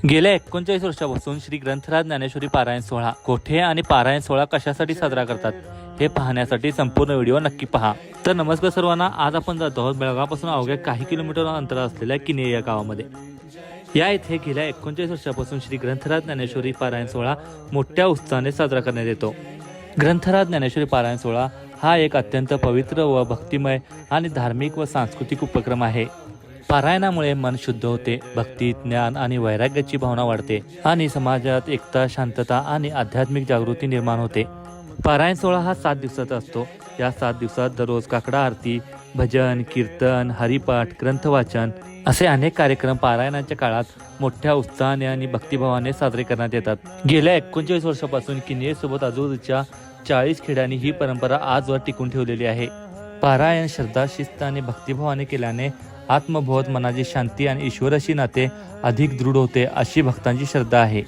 गेल्या 39 वर्षापासून श्री ग्रंथराज ज्ञानेश्वरी पारायण सोहळा कोठे आणि पारायण सोहळा कशासाठी साजरा करतात हे पाहण्यासाठी संपूर्ण व्हिडिओ नक्की पहा। तर नमस्कार सर्वांना, आज आपण जातो आहोत बेळगावपासून अवघ्या काही किलोमीटर अंतर असलेल्या किने या गावामध्ये। या इथे गेल्या 39 वर्षापासून श्री ग्रंथराज ज्ञानेश्वरी पारायण सोहळा मोठ्या उत्साहाने साजरा करण्यात येतो। ग्रंथराज ज्ञानेश्वरी पारायण सोहळा हा एक अत्यंत पवित्र व भक्तिमय आणि धार्मिक व सांस्कृतिक उपक्रम आहे। पारायणामुळे मन शुद्ध होते, भक्ती, ज्ञान आणि वैराग्याची भावना वाढते आणि समाजात एकता, शांतता आणि आध्यात्मिक जागृती निर्माण होते। पारायण सोहळा हा 7 दिवसाचा असतो। या 7 दिवसात दररोज काकडा आरती, भजन, कीर्तन, हरिपाठ, ग्रंथवाचन असे अनेक कार्यक्रम पारायणाच्या काळात मोठ्या उत्साहाने आणि भक्तिभावाने साजरे करण्यात येतात। गेल्या 39 वर्षापासून किनयेसोबत आजूबाजूच्या 40 खेड्यांनी ही परंपरा आजवर टिकून ठेवलेली आहे। पारायण श्रद्धा, शिस्त आणि भक्तिभावाने केल्याने आत्मबोध, मनाची शांती आणि ईश्वराशी नाते अधिक दृढ होते, अशी भक्तांची श्रद्धा आहे।